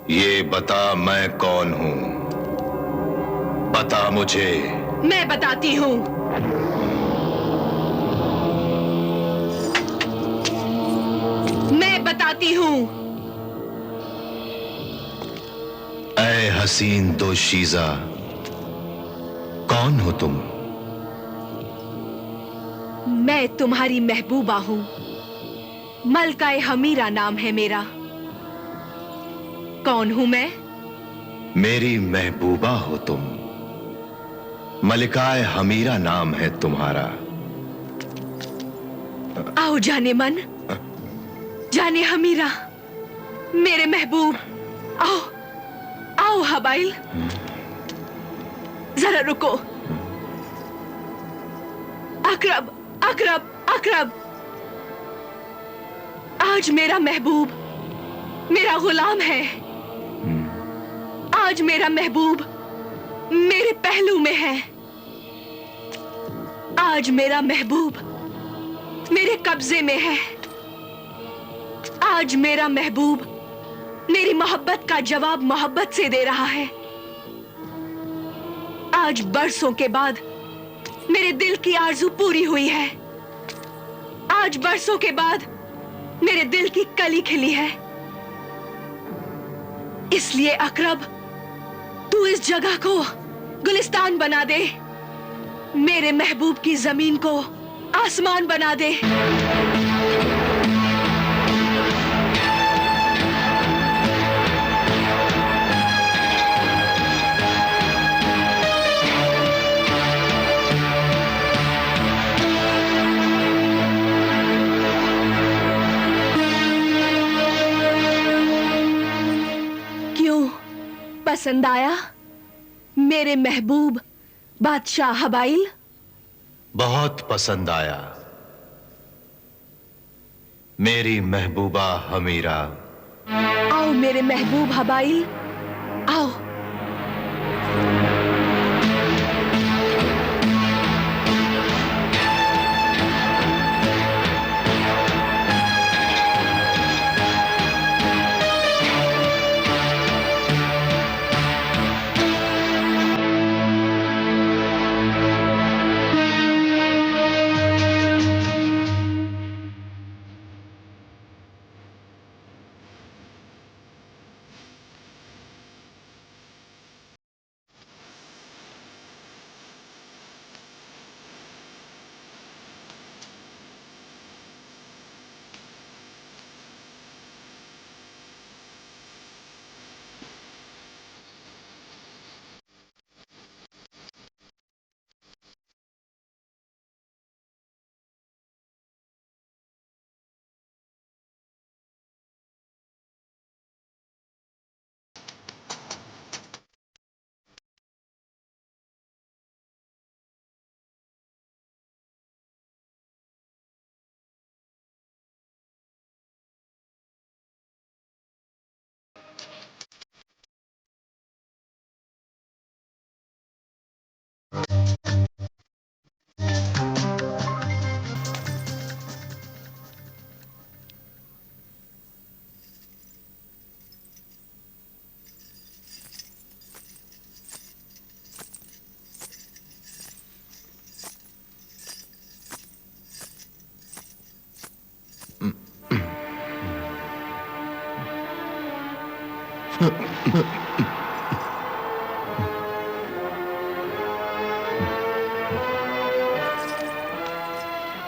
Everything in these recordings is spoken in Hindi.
ये बता मैं कौन हूं? बता मुझे। मैं बताती हूँ। मैं बताती हूँ। ऐ हसीन दोशीज़ा, कौन हो तुम? मैं तुम्हारी महबूबा हूँ। मलकाए हमीरा नाम है मेरा। कौन हूं मैं? मेरी महबूबा हो तुम। मलिकाए हमीरा नाम है तुम्हारा। आओ जाने मन, जाने हमीरा, मेरे महबूब। आओ आओ हबाइल, जरा रुको। अकरब अकरब अकरब, आज मेरा महबूब मेरा गुलाम है। आज मेरा महबूब मेरे पहलू में है। आज मेरा महबूब मेरे कब्जे में है। आज मेरा महबूब मेरी मोहब्बत का जवाब मोहब्बत से दे रहा है। आज बरसों के बाद मेरे दिल की आरज़ू पूरी हुई है। आज बरसों के बाद मेरे दिल की कली खिली है। इसलिए अकरब, तू इस जगह को गुलिस्तान बना दे। मेरे महबूब की जमीन को आसमान बना दे। क्यों, पसंद आया मेरे महबूब बादशाह हबाइल? बहुत पसंद आया मेरी महबूबा हमीरा। आओ मेरे महबूब हबाइल, आओ।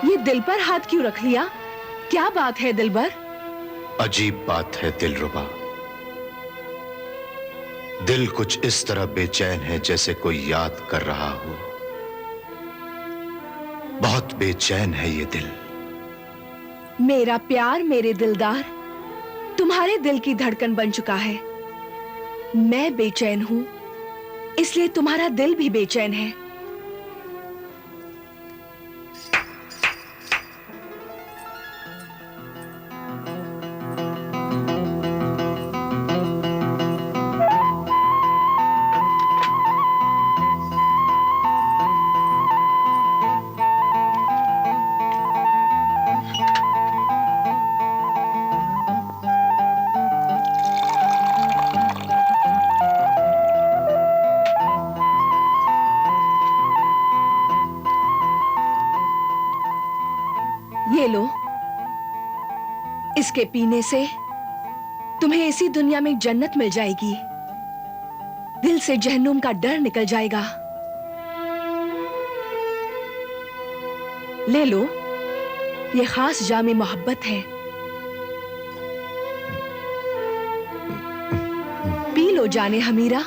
ये दिल पर हाथ क्यों रख लिया? क्या बात है दिलबर? अजीब बात है दिलरुबा। दिल कुछ इस तरह बेचैन है जैसे कोई याद कर रहा हो। बहुत बेचैन है ये दिल। मेरा प्यार, मेरे दिलदार, तुम्हारे दिल की धड़कन बन चुका है। मैं बेचैन हूं, इसलिए तुम्हारा दिल भी बेचैन है। इसके पीने से तुम्हें इसी दुनिया में जन्नत मिल जाएगी, दिल से जहन्नुम का डर निकल जाएगा। ले लो, ये खास जामी मोहब्बत है, पी लो जाने हमीरा।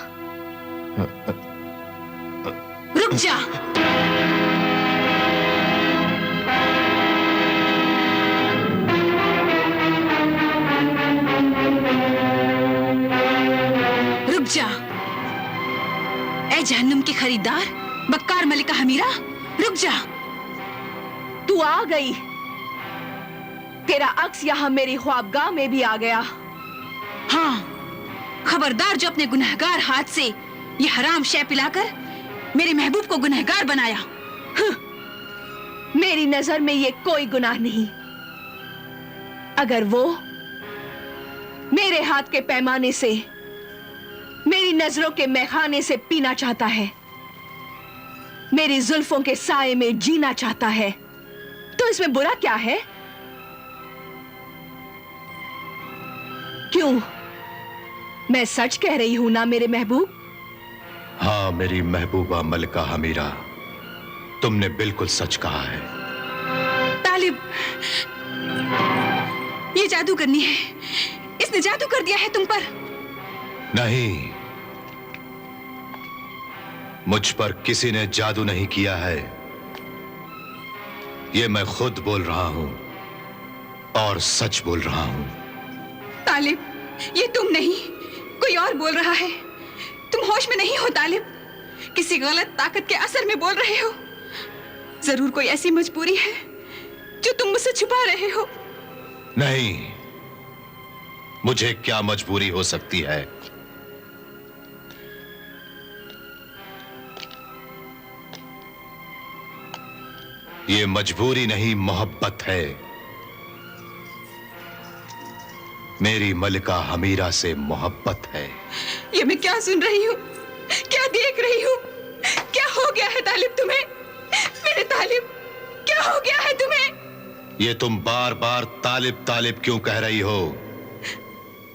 रुक जा। रुक जा। ए जहन्नुम की खरीदार बक्कार मलिका हमीरा, रुक जा। तू आ गई, तेरा अक्स यहां मेरी ख्वाबगाह में भी आ गया। हाँ, खबरदार जो अपने गुनहगार हाथ से ये हराम शय पिलाकर मेरे महबूब को गुनहगार बनाया। मेरी नजर में ये कोई गुनाह नहीं। अगर वो मेरे हाथ के पैमाने से, मेरी नजरों के मैखाने से पीना चाहता है, मेरी जुल्फों के साए में जीना चाहता है, तो इसमें बुरा क्या है? क्यों, मैं सच कह रही हूं ना मेरे महबूब? हाँ मेरी महबूबा मलिका हमीरा, तुमने बिल्कुल सच कहा है। तालिब, ये जादू करनी है, इसने जादू कर दिया है तुम पर। नहीं, मुझ पर किसी ने जादू नहीं किया है, ये मैं खुद बोल रहा हूं और सच बोल रहा हूं। तालिब, ये तुम नहीं, कोई और बोल रहा है। तुम होश में नहीं हो तालिब, किसी गलत ताकत के असर में बोल रहे हो। जरूर कोई ऐसी मजबूरी है जो तुम मुझसे छुपा रहे हो। नहीं, मुझे क्या मजबूरी हो सकती है? ये मजबूरी नहीं, मोहब्बत है। मेरी मलिका हमीरा से मोहब्बत है। ये मैं क्या सुन रही हूँ, क्या देख रही हूँ? क्या हो गया है तालिब तुम्हें? मेरे तालिब, क्या हो गया है तुम्हें? ये तुम बार बार तालिब तालिब क्यों कह रही हो?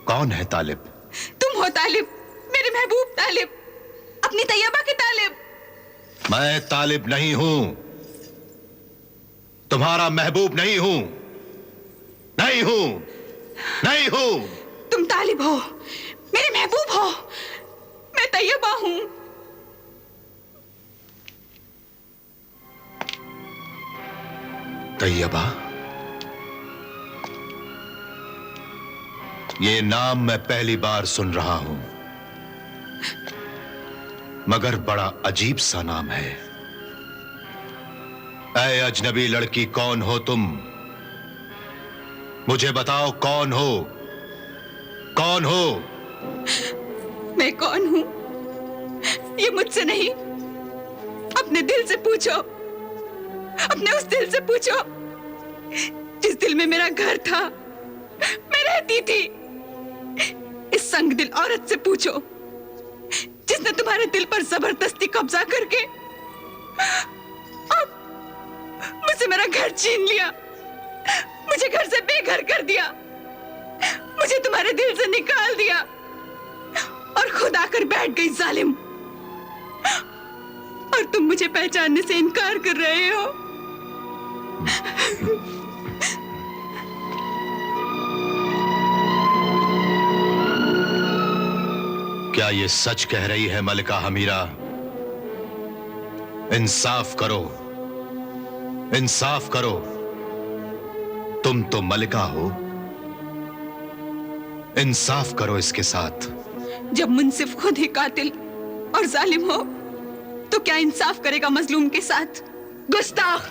कौन है तालिब? तुम हो तालिब, मेरे महबूब तालिब, अपनी तैयबा के तालिब। मैं तालिब नहीं हूं, तुम्हारा महबूब नहीं हूं, नहीं हूं, नहीं हूं। तुम तालिब हो, मेरे महबूब हो, मैं तैयबा हूं। तैयबा? ये नाम मैं पहली बार सुन रहा हूं, मगर बड़ा अजीब सा नाम है। ऐ अजनबी लड़की, कौन हो तुम? मुझे बताओ, कौन हो? कौन हो? मैं कौन हूं ये मुझसे नहीं, अपने दिल से पूछो, अपने उस दिल से पूछो जिस दिल में मेरा घर था, मैं रहती थी। इस संग दिल औरत से पूछो जिसने तुम्हारे दिल पर जबरदस्ती कब्जा करके अब मुझसे मेरा घर छीन लिया, मुझे घर से बेघर कर दिया, मुझे तुम्हारे दिल से निकाल दिया और खुद आकर बैठ गई जालिम। और तुम मुझे पहचानने से इनकार कर रहे हो। क्या ये सच कह रही है मलिका हमीरा? इंसाफ करो, इंसाफ करो। तुम तो मलिका हो, इंसाफ करो इसके साथ। जब मुनसिफ खुद ही कातिल और जालिम हो तो क्या इंसाफ करेगा मजलूम के साथ? गुस्ताख,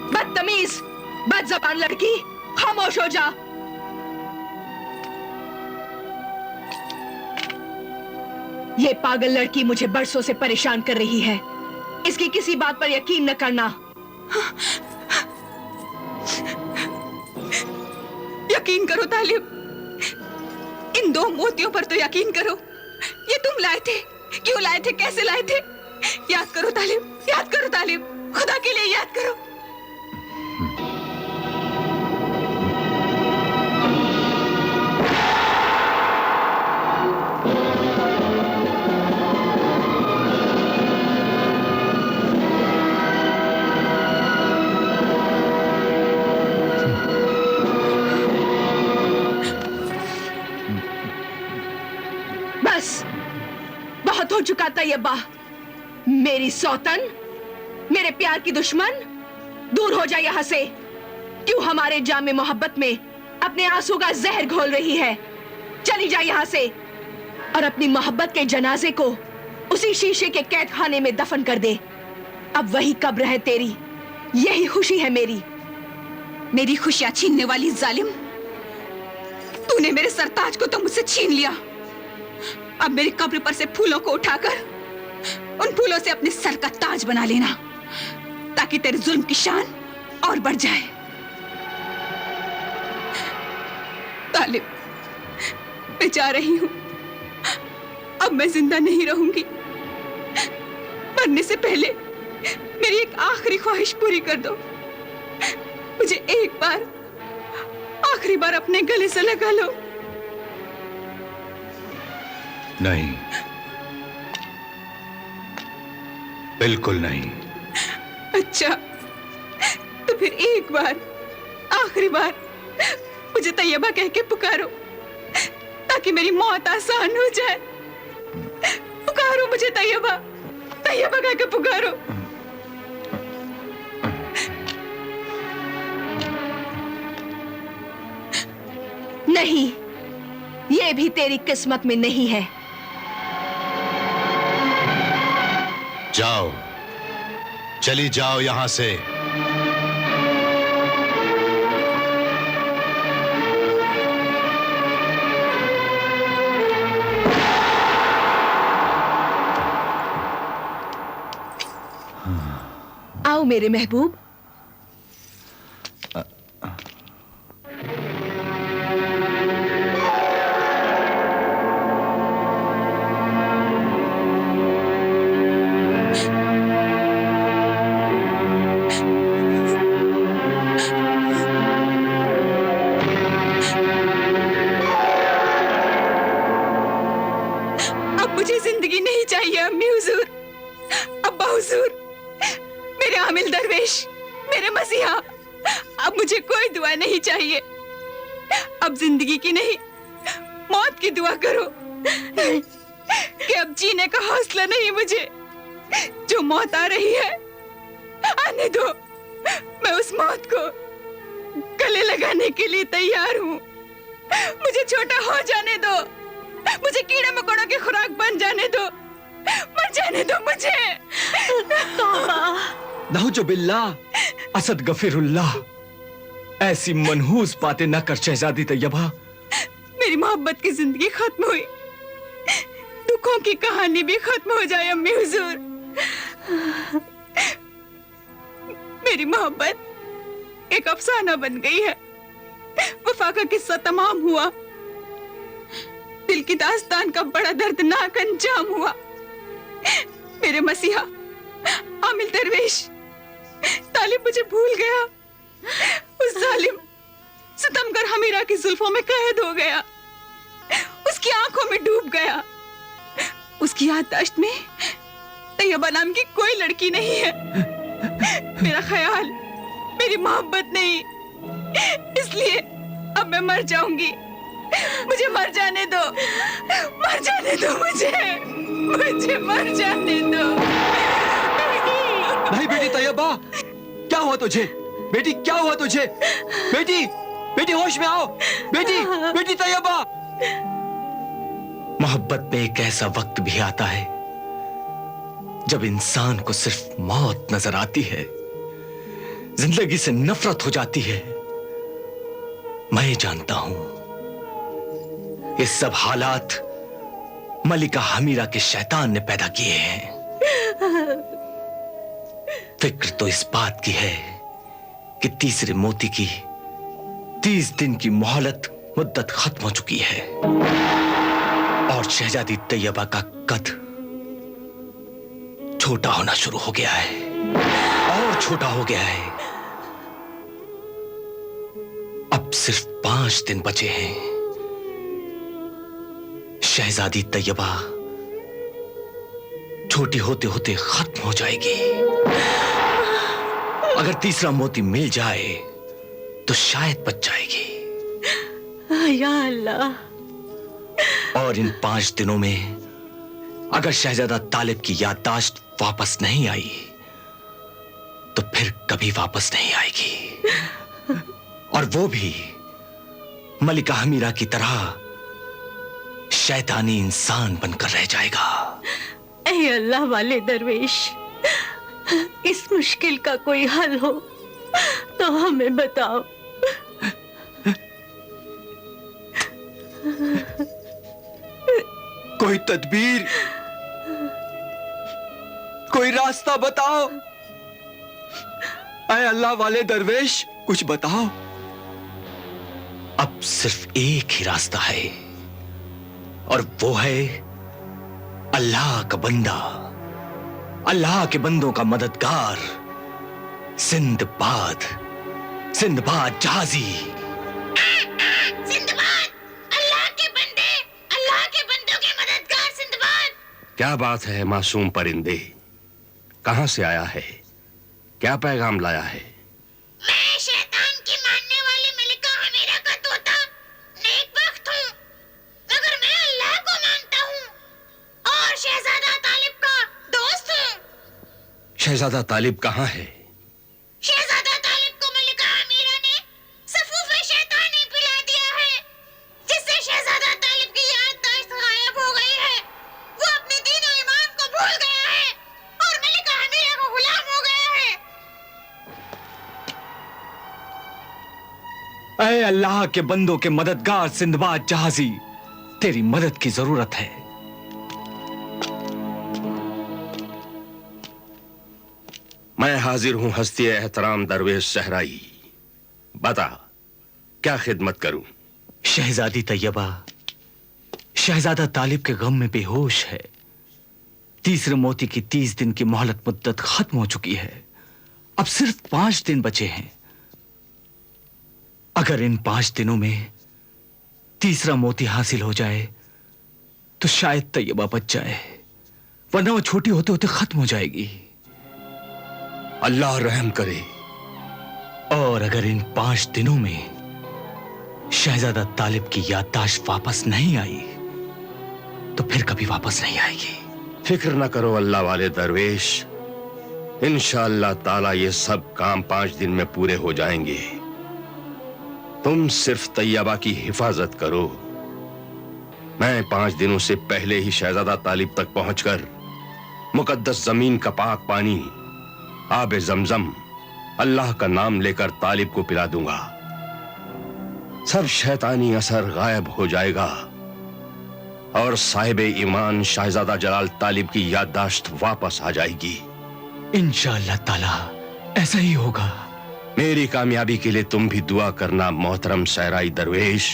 बदतमीज, बदज़बान लड़की, खामोश हो जा। ये पागल लड़की मुझे बरसों से परेशान कर रही है, इसकी किसी बात पर यकीन न करना। यकीन करो तालिब, इन 2 मोतियों पर तो यकीन करो। ये तुम लाए थे, क्यों लाए थे, कैसे लाए थे? याद करो तालिब, याद करो तालिब, खुदा के लिए याद करो। बस बहुत हो चुका तैयबा। मेरी सौतन, मेरे प्यार की दुश्मन, दूर हो जा यहां से। क्यों हमारे जामे मोहब्बत में अपने आंसू का जहर घोल रही है? चली जा यहां से और अपनी मोहब्बत के जनाजे को उसी शीशे के कैद खाने में दफन कर दे। अब वही कब्र है तेरी, यही खुशी है मेरी। मेरी खुशियां छीनने वाली जालिम, तूने मेरे सरताज को तो मुझसे छीन लिया। अब मेरी कब्र पर से फूलों को उठाकर उन फूलों से अपने सर का ताज बना लेना, ताकि तेरे जुल्म की शान और बढ़ जाए। तालिब, मैं जा रही हूं। अब मैं जिंदा नहीं रहूंगी। मरने से पहले मेरी एक आखिरी ख्वाहिश पूरी कर दो। मुझे एक बार, आखिरी बार अपने गले से लगा लो। नहीं, बिल्कुल नहीं। अच्छा, तो फिर एक बार, आखिरी बार मुझे तैयबा कह के पुकारो, ताकि मेरी मौत आसान हो जाए। पुकारो मुझे तैयबा, तैयबा कह के पुकारो। नहीं, ये भी तेरी किस्मत में नहीं है। जाओ, चली जाओ यहां से। आओ मेरे महबूब। अब मुझे जिंदगी नहीं चाहिए अम्मी हुजूर, अब्बा हुजूर, मेरे आमिल दरवेश, मेरे मसीहा। अब मुझे कोई दुआ नहीं चाहिए। अब जिंदगी की नहीं, मौत की दुआ करो कि अब जीने का हौसला नहीं मुझे। जो मौत आ रही है, आने दो। मैं उस मौत को गले लगाने के लिए तैयार हूँ। मुझे छोटा हो जाने दो, मुझे कीड़े मकोड़ों की खुराक बन जाने दो, मर जाने दो मुझे। नाउजुबिल्लाह, असद गफिरुल्लाह, ऐसी मनहूस बातें न कर शहजादी तैयबा। मेरी मोहब्बत की जिंदगी खत्म हुई, दुखों की कहानी भी खत्म हो जाए अम्मी हुजूर। मेरी मोहब्बत एक अफसाना बन गई है। वफा का किस्सा तमाम हुआ, दिल की दास्तान का बड़ा दर्दनाक अंजाम हुआ। मेरे मसीहा, आमिल दरवेश, तालिब मुझे भूल गया। उस जालिम सितमगर हमीरा की जुल्फों में कैद हो गया, उसकी आंखों में डूब गया। उसकी याददाश्त में तैयबा नाम की कोई लड़की नहीं है। मेरा ख्याल, मेरी मोहब्बत नहीं, इसलिए अब मैं मर जाऊंगी। मुझे मर जाने दो, मर जाने दो मुझे मर जाने दो। नहीं बेटी तैयबा, क्या हुआ तुझे? बेटी क्या हुआ तुझे? बेटी, बेटी होश में आओ। बेटी, बेटी तैयबा। मोहब्बत में एक ऐसा वक्त भी आता है जब इंसान को सिर्फ मौत नजर आती है, जिंदगी से नफरत हो जाती है। मैं जानता हूं ये सब हालात मलिका हमीरा के शैतान ने पैदा किए हैं। फिक्र तो इस बात की है कि तीसरे मोती की 30 दिन की मोहलत मुद्दत खत्म हो चुकी है और शहजादी तैयबा का कद छोटा होना शुरू हो गया है और छोटा हो गया है। अब सिर्फ 5 दिन बचे हैं। शहजादी तैयबा छोटी होते होते खत्म हो जाएगी। अगर तीसरा मोती मिल जाए तो शायद बच जाएगी। या अल्लाह, और इन 5 दिनों में अगर शहजादा तालिब की याददाश्त वापस नहीं आई तो फिर कभी वापस नहीं आएगी, और वो भी मलिका हमीरा की तरह शैतानी इंसान बनकर रह जाएगा। ऐ अल्लाह वाले दरवेश, इस मुश्किल का कोई हल हो तो हमें बताओ। कोई तदबीर, कोई रास्ता बताओ। ऐ अल्लाह वाले दरवेश, कुछ बताओ। अब सिर्फ एक ही रास्ता है, और वो है अल्लाह का बंदा, अल्लाह के बंदों का मददगार, सिंदबाद, सिंदबाद जहाजी। सिंदबाद, अल्लाह के बंदे, अल्लाह के बंदों के मददगार सिंदबाद। क्या बात है मासूम परिंदे, कहां से आया है, क्या पैगाम लाया है? मैं शैतान की मानने वाली मलिका हमीरा का तोता नेकबख्त हूँ, मगर मैं अल्लाह को मानता हूँ और शहजादा तालिब का दोस्त हूँ। शहजादा तालिब कहाँ है? शहजादा तालिब को मलिका हमीरा ने सफूफ शैतानी पिला दिया है, जिससे शहजादा तालिब की याददाश्त गायब हो गई है। वो अपने दीन और ईमान को भूल गया है और मलिका हमीरा को गुलाम हो गया है। ऐ अल्लाह के बंदों के मददगार सिंदबाद जहाजी, तेरी मदद की जरूरत है। मैं हाजिर हूं हस्ती एहतराम दरवेश सहराई, बता क्या खिदमत करूं? शहजादी तैयबा शहजादा तालिब के गम में बेहोश है। तीसरे मोती की 30 दिन की मोहलत मुद्दत खत्म हो चुकी है, अब सिर्फ 5 दिन बचे हैं। अगर इन 5 दिनों में तीसरा मोती हासिल हो जाए तो शायद तैयबा बच जाए, वरना वो छोटी होते होते खत्म हो जाएगी। अल्लाह रहम करे। और अगर इन 5 दिनों में शहजादा तालिब की याददाश्त वापस नहीं आई तो फिर कभी वापस नहीं आएगी। फिक्र न करो अल्लाह वाले दरवेश, इंशाअल्लाह ताला ये सब काम 5 दिन में पूरे हो जाएंगे। तुम सिर्फ तैयबा की हिफाजत करो। मैं 5 दिनों से पहले ही शहजादा तालिब तक पहुंचकर मुकद्दस जमीन का पाक पानी, आबे जमजम, अल्लाह का नाम लेकर तालिब को पिला दूंगा। सब शैतानी असर गायब हो जाएगा और साहिबे ईमान शहजादा जलाल तालिब की याददाश्त वापस आ जाएगी। इंशाअल्लाह ताला ऐसा ही होगा। मेरी कामयाबी के लिए तुम भी दुआ करना मोहतरम सहराई दरवेश।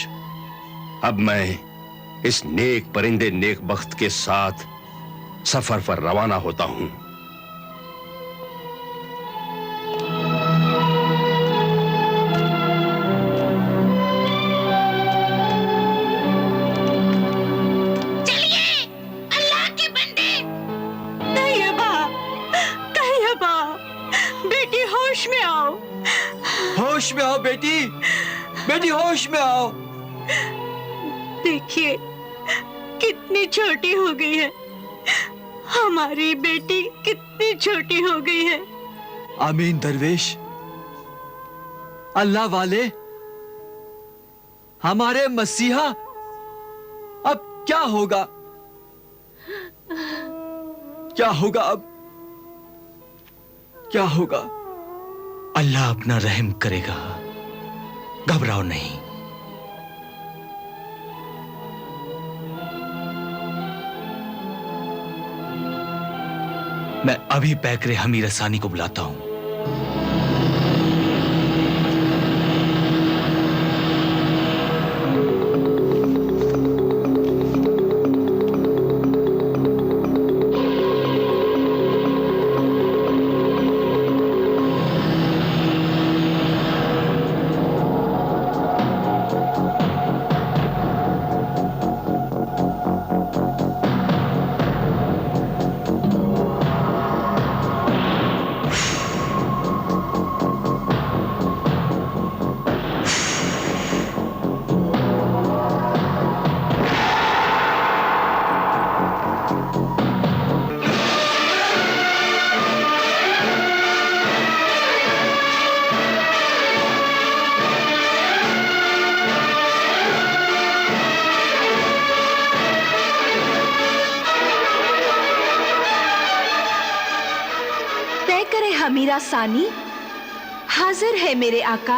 अब मैं इस नेक परिंदे नेक बख्त के साथ सफर पर रवाना होता हूं। होश में आओ बेटी, बेटी होश में आओ। देखिए कितनी छोटी हो गई है, हमारी बेटी कितनी छोटी हो गई है। आमीन दरवेश। अल्लाह वाले, हमारे मसीहा अब क्या होगा? क्या होगा अब? क्या होगा? अल्लाह अपना रहम करेगा, घबराओ नहीं। मैं अभी पैकरे हमीरा सानी को बुलाता हूं। अमीरा सानी हाजिर है मेरे आका।